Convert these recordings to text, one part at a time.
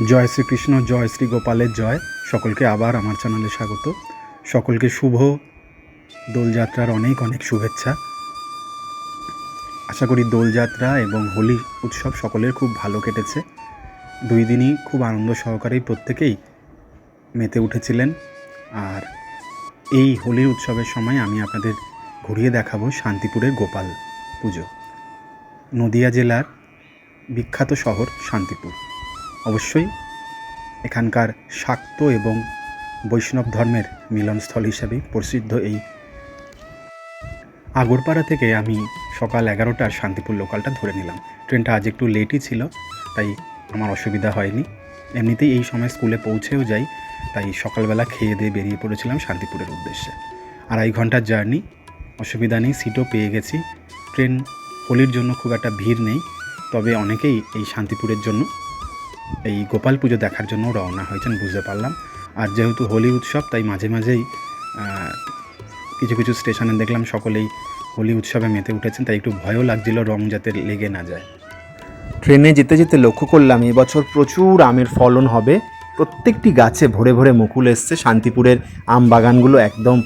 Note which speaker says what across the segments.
Speaker 1: জয় শ্রীকৃষ্ণ, জয় শ্রী গোপালের জয়। সকলকে আবার আমার চ্যানেলে স্বাগত। সকলকে শুভ দোলযাত্রার অনেক অনেক শুভেচ্ছা। আশা করি দোলযাত্রা এবং হোলি উৎসব সকলের খুব ভালো কেটেছে। 2 দিনই খুব আনন্দ সহকারেই প্রত্যেকেই মেতে উঠেছিলেন। আর এই হোলির উৎসবের সময় আমি আপনাদের ঘুরিয়ে দেখাবো শান্তিপুরের গোপাল পুজো। নদিয়া জেলার বিখ্যাত শহর শান্তিপুর। অবশ্যই এখানকার শাক্ত এবং বৈষ্ণব ধর্মের মিলনস্থল হিসাবে প্রসিদ্ধ এই আগরপাড়া থেকে আমি সকাল 11টার শান্তিপুর লোকালটা ধরে নিলাম। ট্রেনটা আজ একটু লেটই ছিল, তাই আমার অসুবিধা হয়নি। এমনিতেই এই সময় স্কুলে পৌঁছেও যাই, তাই সকালবেলা খেয়ে দিয়ে বেরিয়ে পড়েছিলাম শান্তিপুরের উদ্দেশ্যে। 2.5 ঘন্টার জার্নি, অসুবিধা নেই, সিটও পেয়ে গেছি। ট্রেন হোলির জন্য খুব একটা ভিড় নেই, তবে অনেকেই এই শান্তিপুরের জন্য এই গোপাল পুজো দেখার জন্য রওনা হয়েছেন বুঝতে পারলাম। আর যেহেতু হোলি উৎসব, তাই মাঝে মাঝেই কিছু কিছু স্টেশনে দেখলাম সকলেই হোলি উৎসবে মেতে উঠেছেন, তাই একটু ভয়ও লাগছিল রং যাতে লেগে না যায়।
Speaker 2: ট্রেনে যেতে যেতে লক্ষ্য করলাম এবছর প্রচুর আমের ফলন হবে। প্রত্যেকটি গাছে ভরে ভরে মুকুল এসছে। শান্তিপুরের আম বাগানগুলো একদম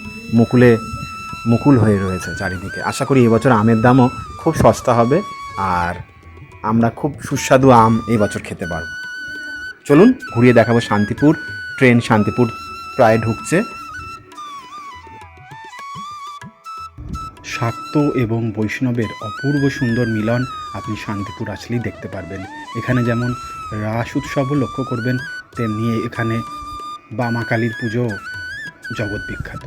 Speaker 2: মুকুল হয়ে রয়েছে চারিদিকে। আশা করি এবছর আমের দামও খুব সস্তা হবে, আর আমরা খুব সুস্বাদু আম এই বছর খেতে পারব। চলুন ঘুরিয়ে দেখাবো শান্তিপুর। ট্রেন শান্তিপুর প্রায় ঢুকছে।
Speaker 1: শাক্ত এবং বৈষ্ণবের অপূর্ব সুন্দর মিলন আপনি শান্তিপুর আসলেই দেখতে পারবেন। এখানে যেমন রাস উৎসবও লক্ষ্য করবেন, তেমনি এখানে বামা কালীর পুজো জগৎ বিখ্যাত।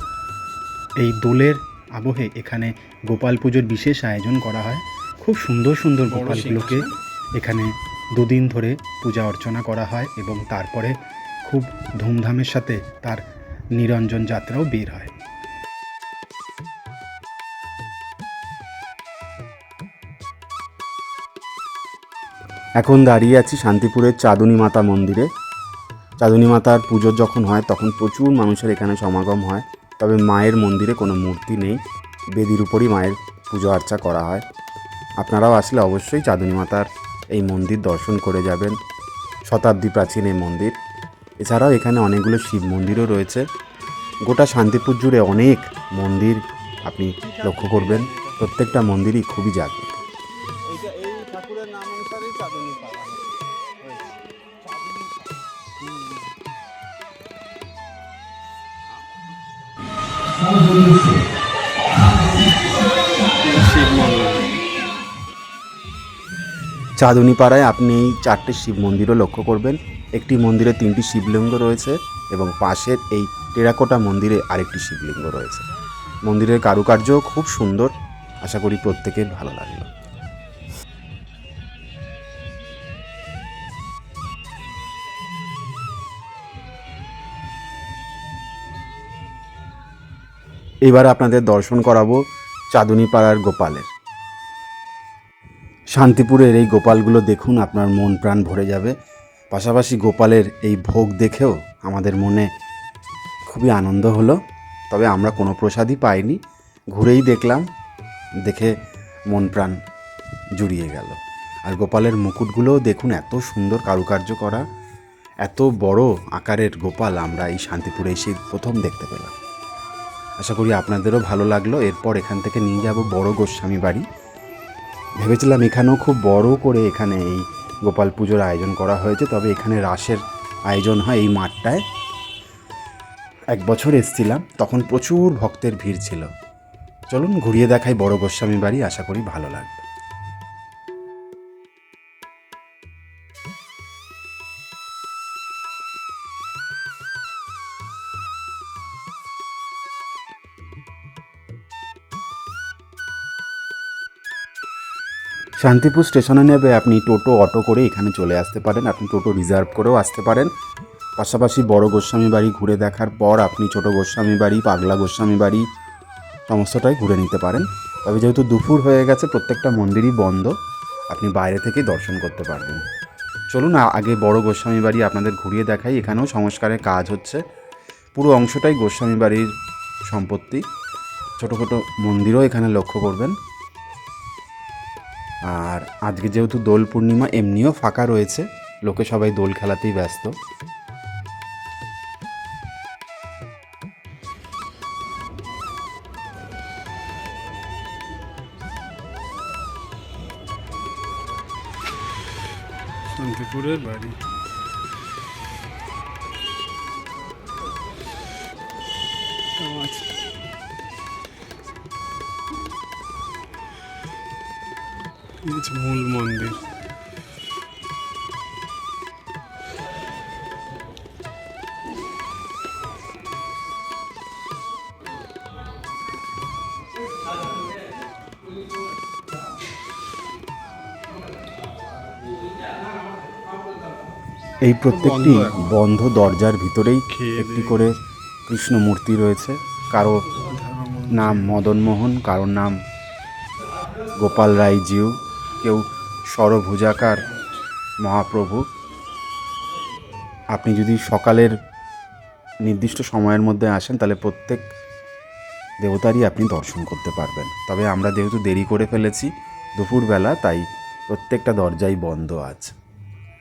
Speaker 1: এই দোলের আবহে এখানে গোপাল পুজোর বিশেষ আয়োজন করা হয়। খুব সুন্দর সুন্দর গোপালগুলোকে এখানে 2 দিন ধরে পূজা অর্চনা করা হয় এবং তারপরে খুব ধুমধামের সাথে তার নিরঞ্জন যাত্রাও বের হয়।
Speaker 2: এখন দাঁড়িয়ে আছি শান্তিপুরের চাঁদনী মাতা মন্দিরে। চাঁদনী মাতার পুজো যখন হয় তখন প্রচুর মানুষের এখানে সমাগম হয়, তবে মায়ের মন্দিরে কোনো মূর্তি নেই, বেদির উপরই মায়ের পুজো আর্চা করা হয়। আপনারাও আসলে অবশ্যই চাঁদনী মাতার এই মন্দির দর্শন করে যাবেন। শতাব্দী প্রাচীন এই মন্দির। এছাড়াও এখানে অনেকগুলো শিব মন্দিরও রয়েছে। গোটা শান্তিপুর জুড়ে অনেক মন্দির আপনি লক্ষ্য করবেন, প্রত্যেকটা মন্দিরই খুবই জাগ্রত।
Speaker 3: এই ঠাকুরের নাম অনুসারেই চাঁদনী পাড়া হয়েছে।
Speaker 2: চাঁদনী পাড়ায় আপনি এই 4টে শিব মন্দিরও লক্ষ্য করবেন। একটি মন্দিরে 3টি শিবলিঙ্গ রয়েছে এবং পাশের এই টেরাকোটা মন্দিরে আরেকটি শিবলিঙ্গ রয়েছে। মন্দিরের কারুকার্যও খুব সুন্দর। আশা করি প্রত্যেকের ভালো লাগলো। এবার আপনাদের দর্শন করাবো চাঁদনী পাড়ার গোপালের। শান্তিপুরের এই গোপালগুলো দেখুন, আপনার মন প্রাণ ভরে যাবে। পাশাপাশি গোপালের এই ভোগ দেখেও আমাদের মনে খুবই আনন্দ হলো। তবে আমরা কোনো প্রসাদই পাইনি, ঘুরেই দেখলাম, দেখে মন প্রাণ জুড়িয়ে গেল। আর গোপালের মুকুটগুলোও দেখুন, এত সুন্দর কারুকার্য করা। এত বড় আকারের গোপাল আমরা এই শান্তিপুরে এসে প্রথম দেখতে পেলাম। আশা করি আপনাদেরও ভালো লাগলো। এরপর এখান থেকে নিয়ে যাব বড় গোস্বামী বাড়ি। ভেবেছিলাম এখানেও খুব বড় করে এখানে এই গোপাল পুজোর আয়োজন করা হয়েছে, তবে এখানে রাসের আয়োজন হয় এই মাঠটায়। 1 বছর এসেছিলাম, তখন প্রচুর ভক্তের ভিড় ছিল। চলুন ঘুরিয়ে দেখাই বড় গোস্বামী বাড়ি, আশা করি ভালো লাগবে। শান্তিপুর স্টেশনে নেবে আপনি টোটো, অটো করে এখানে চলে আসতে পারেন। আপনি টোটো রিজার্ভ করেও আসতে পারেন। পাশাপাশি বড় গোস্বামী বাড়ি ঘুরে দেখার পর আপনি ছোট গোস্বামী বাড়ি, পাগলা গোস্বামী বাড়ি সমস্তটাই ঘুরে নিতে পারেন। তবে যেহেতু দুপুর হয়ে গেছে, প্রত্যেকটা মন্দিরই বন্ধ, আপনি বাইরে থেকেই দর্শন করতে পারবেন। চলুন আগে বড় গোস্বামী বাড়ি আপনাদের ঘুরিয়ে দেখাই। এখানেও সংস্কারের কাজ হচ্ছে। পুরো অংশটাই গোস্বামী বাড়ির সম্পত্তি। ছোটো ছোটো মন্দিরও এখানে লক্ষ্য করবেন। আর আজকে যেহেতু দোল পূর্ণিমা, এমনিও ফাঁকা রয়েছে, লোকে সবাই দোল খেলাতেই ব্যস্ত।
Speaker 3: শান্তিপুরের বাড়ি। মূল মন্দির।
Speaker 2: এই প্রত্যেকটি
Speaker 3: বন্ধ এখন।
Speaker 2: বন্ধ দরজার ভিতরেই
Speaker 3: খেয়ে
Speaker 2: একটি
Speaker 3: দেয়ে।
Speaker 2: করে কৃষ্ণ মূর্তি রয়েছে। কারো নাম মদনমোহন, কারোর নাম গোপাল রায়জিউ, কেউ ষড়ভুজাকার মহাপ্রভু। আপনি যদি সকালের নির্দিষ্ট সময়ের মধ্যে আসেন তাহলে প্রত্যেক দেবতারই আপনি দর্শন করতে পারবেন। তবে আমরা যেহেতু দেরি করে ফেলেছি দুপুরবেলা, তাই প্রত্যেকটা দরজাই বন্ধ আছে।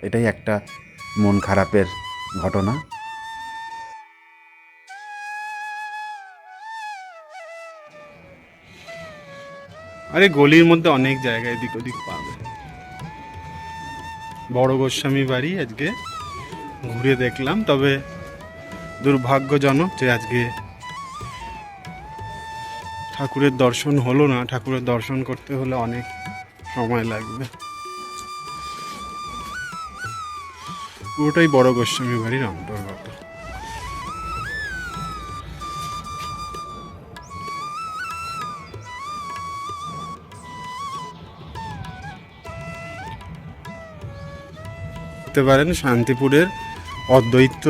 Speaker 2: এটাই একটা মন খারাপের ঘটনা।
Speaker 3: আরে গলির মধ্যে অনেক জায়গা এদিক ওদিক পাবে। বড় গোস্বামী বাড়ি আজকে ঘুরে দেখলাম, তবে দুর্ভাগ্যজনক যে আজকে ঠাকুরের দর্শন হলো না। ঠাকুরের দর্শন করতে হলে অনেক সময় লাগবে। পুরোটাই বড় গোস্বামী বাড়ির অন্তর্গত। দেখতে পারেন শান্তিপুরের অদ্বৈত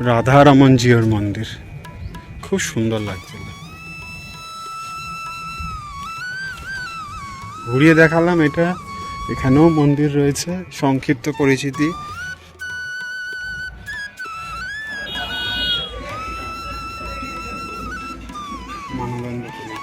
Speaker 3: রাধারমনজিওর মন্দির, খুব সুন্দর লাগছিল। ঘুরিয়ে দেখালাম এটা। এখানেও মন্দির রয়েছে, সংক্ষিপ্ত পরিচিতি। মানবেন্দ্র পুরী।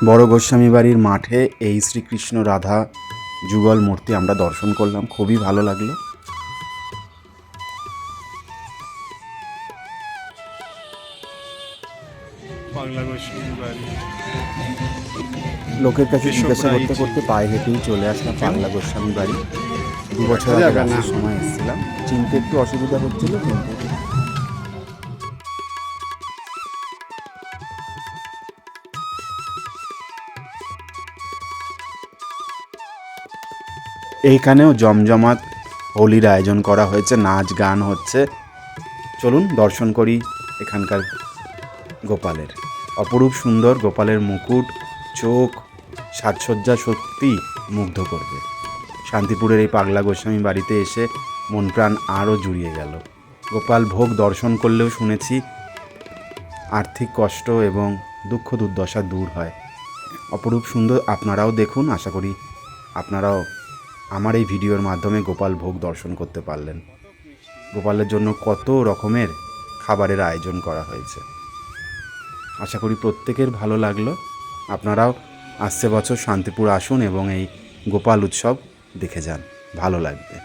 Speaker 2: বড় গোস্বামী বাড়ির মাঠে এই শ্রীকৃষ্ণ রাধা যুগল মূর্তি আমরা দর্শন করলাম, খুবই ভালো লাগলো।
Speaker 3: বাংলা গোস্বামী বাড়ি।
Speaker 2: লোকের কাছে
Speaker 3: এসব
Speaker 2: জিজ্ঞাসা করতে
Speaker 3: রাইজ।
Speaker 2: করতে পায়ে হেঁটেই চলে আসলাম পাগলা গোস্বামী বাড়ি। 2 বছর
Speaker 3: দেখা
Speaker 2: আগে
Speaker 3: যাবে না।
Speaker 2: আসার সময় এসেছিলাম, চিনতে একটু অসুবিধা হচ্ছিল, কিন্তু এইখানেও জমজমাট হোলির আয়োজন করা হয়েছে, নাচ গান হচ্ছে। চলুন দর্শন করি এখানকার গোপালের। অপরূপ সুন্দর গোপালের মুকুট, চোখ, সাজসজ্জা সত্যি মুগ্ধ করবে। শান্তিপুরের এই পাগলা গোস্বামী বাড়িতে এসে মন প্রাণ আরও জুড়িয়ে গেল। গোপাল ভোগ দর্শন করলেও শুনেছি আর্থিক কষ্ট এবং দুঃখ দুর্দশা দূর হয়। অপরূপ সুন্দর, আপনারাও দেখুন। আশা করি আপনারাও আমার এই ভিডিওর মাধ্যমে গোপাল ভোগ দর্শন করতে পারলেন। গোপালের জন্য কত রকমের খাবারের আয়োজন করা হয়েছে। আশা করি প্রত্যেকের ভালো লাগলো। আপনারাও আসছে বছর শান্তিপুর আসুন এবং এই গোপাল উৎসব দেখে যান, ভালো লাগবে।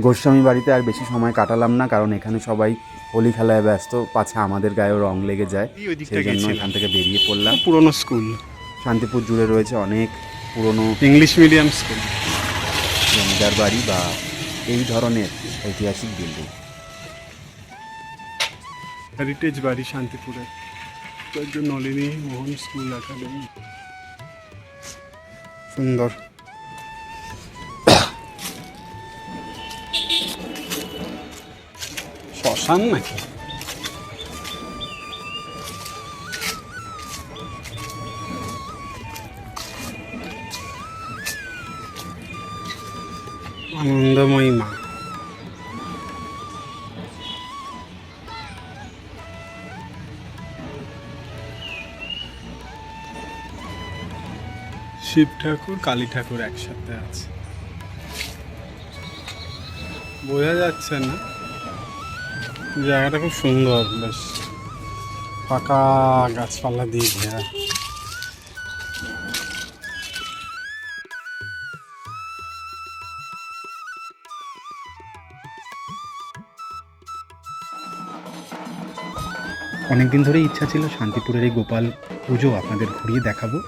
Speaker 2: গোস্বামী বাড়িতে আর বেশি সময় কাটালাম না, কারণ এখানে সবাই হোলি খেলায় ব্যস্ত, পাছে আমাদের গায়েও রং লেগে যায়।
Speaker 3: ওই দিকটা
Speaker 2: সেই জন্য
Speaker 3: গেছিলাম।
Speaker 2: এখান থেকে বেরিয়ে পড়লাম।
Speaker 3: পুরনো স্কুল,
Speaker 2: শান্তিপুর জুড়ে রয়েছে অনেক পুরনো
Speaker 3: ইংলিশ মিডিয়াম স্কুল।
Speaker 2: জমিদার বাড়ি বা এই ধরনের ঐতিহাসিক বিল্ডিং।
Speaker 3: হেরিটেজ বাড়ি শান্তিপুরে, নলিনী মোহন স্কুল একাডেমি। সুন্দর। শ্মশান নাকি? আনন্দময়ী মা। শিব ঠাকুর কালী ঠাকুর একসাথে আছে। বোঝা যাচ্ছে না, জায়গাটা খুব সুন্দর, বেশ ফাঁকা গাছপালা দিয়ে ঘেরা।
Speaker 1: অনেক দিন ধরেই ইচ্ছা ছিল শান্তিপুরের এই গোপাল পুজো আপনাদের ঘুরিয়ে দেখাবো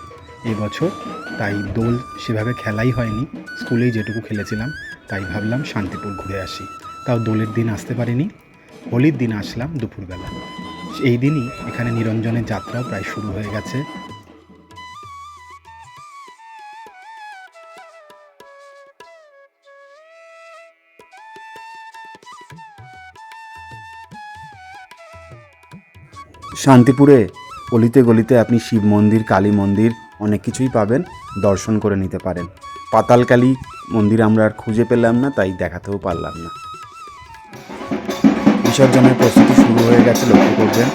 Speaker 1: এবছর, তাই দোল সেভাবে খেলাই হয়নি, স্কুলেই যেটুকু খেলেছিলাম, তাই ভাবলাম শান্তিপুর ঘুরে আসি। তাও দোলের দিন আসতে পারিনি, হোলির দিন আসলাম দুপুরবেলা। এই দিনই এখানে নিরঞ্জনের যাত্রাও প্রায় শুরু হয়ে গেছে।
Speaker 2: শান্তিপুরে অলিতে গলিতে আপনি শিব মন্দির, কালী মন্দির অনেক কিছুই পাবেন, দর্শন করে নিতে পারেন। পাতালকালী মন্দির আমরা আর খুঁজে পেলাম না, তাই দেখাতেও পারলাম না। বিসর্জনের প্রস্তুতি শুরু হয়ে গেছে, লক্ষ্য করবেন।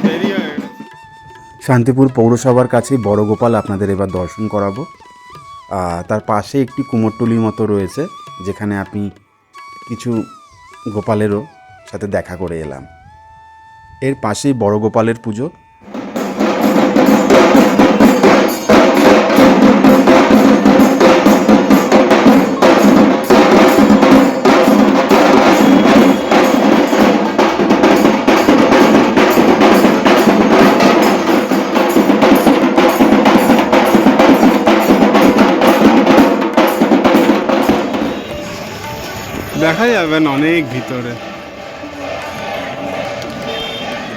Speaker 3: দেরি হয়ে গেছে।
Speaker 2: শান্তিপুর পৌরসভার কাছেই বড় গোপাল আপনাদের এবার দর্শন করাবো। তার পাশে একটি কুমোরটুলির মতো রয়েছে, যেখানে আপনি কিছু গোপালেরও সাথে দেখা করে এলাম। এর পাশেই বড় গোপালের পুজো।
Speaker 3: দেখা যাবে না অনেক ভিতরে,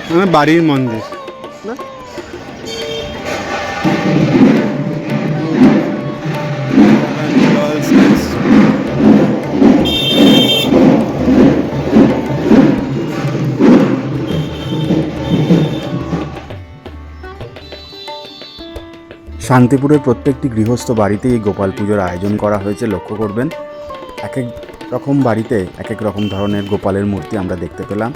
Speaker 3: মানে বাড়ির মন্দির না?
Speaker 2: শান্তিপুরের প্রত্যেকটি গৃহস্থ বাড়িতেই এই গোপাল পুজোর আয়োজন করা হয়েছে, লক্ষ্য করবেন। এক এক রকম বাড়িতে এক এক রকম ধরনের গোপালের মূর্তি আমরা দেখতে পেলাম।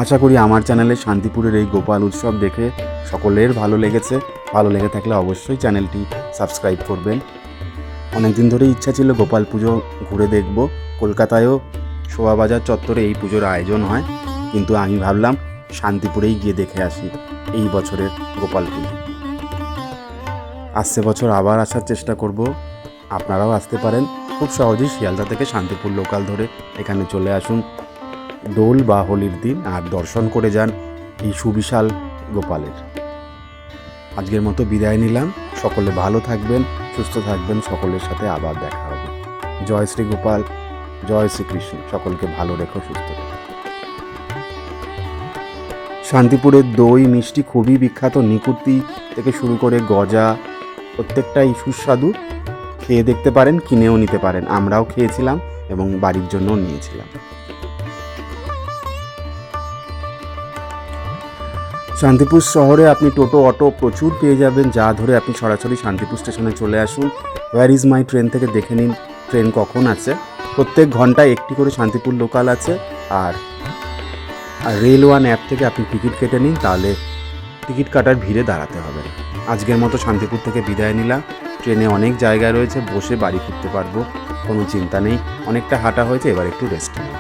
Speaker 2: আশা করি আমার চ্যানেলে শান্তিপুরের এই গোপাল উৎসব দেখে সকলের ভালো লেগেছে। ভালো লেগে থাকলে অবশ্যই চ্যানেলটি সাবস্ক্রাইব করবেন। অনেক দিন ধরেই ইচ্ছা ছিল গোপাল পুজো ঘুরে দেখব। কলকাতায়ও শোভাবাজার চত্বরে এই পুজোর আয়োজন হয়, কিন্তু আমি ভাবলাম শান্তিপুরেই গিয়ে দেখে আসি এই বছরের গোপাল পুজো। আসছে বছর আবার আসার চেষ্টা করব, আপনারাও আসতে পারেন। খুব সহজেই শিয়ালদা থেকে শান্তিপুর লোকাল ধরে এখানে চলে আসুন দোল বা হোলির দিন, আর দর্শন করে যান এই সুবিশাল গোপালের। আজকের মতো বিদায় নিলাম। সকলে ভালো থাকবেন, সুস্থ থাকবেন, সকলের সাথে আবার দেখা হবে। জয় শ্রী গোপাল, জয় শ্রীকৃষ্ণ। সকলকে ভালো রেখো, সুস্থ রেখো। শান্তিপুরের দই মিষ্টি খুবই বিখ্যাত, নিকুতি থেকে শুরু করে গজা প্রত্যেকটাই সুস্বাদু। খেয়ে দেখতে পারেন, কিনেও নিতে পারেন। আমরাও খেয়েছিলাম এবং বাড়ির জন্যও নিয়েছিলাম। শান্তিপুর শহরে আপনি টোটো, অটো প্রচুর পেয়ে যাবেন, যা ধরে আপনি সরাসরি শান্তিপুর স্টেশনে চলে আসুন। ওয়্যার ইজ মাই ট্রেন থেকে দেখে নিন ট্রেন কখন আছে। প্রত্যেক ঘন্টায় একটি করে শান্তিপুর লোকাল আছে। আর রেল ওয়ান অ্যাপ থেকে আপনি টিকিট কেটে নিন, তাহলে টিকিট কাটার ভিড়ে দাঁড়াতে হবে না। আজকের মতো শান্তিপুর থেকে বিদায় নিলাম। ট্রেনে অনেক জায়গা রয়েছে, বসে বাড়ি ফিরতে পারবো, কোনো চিন্তা নেই। অনেকটা হাঁটা হয়েছে, এবার একটু রেস্ট নেব।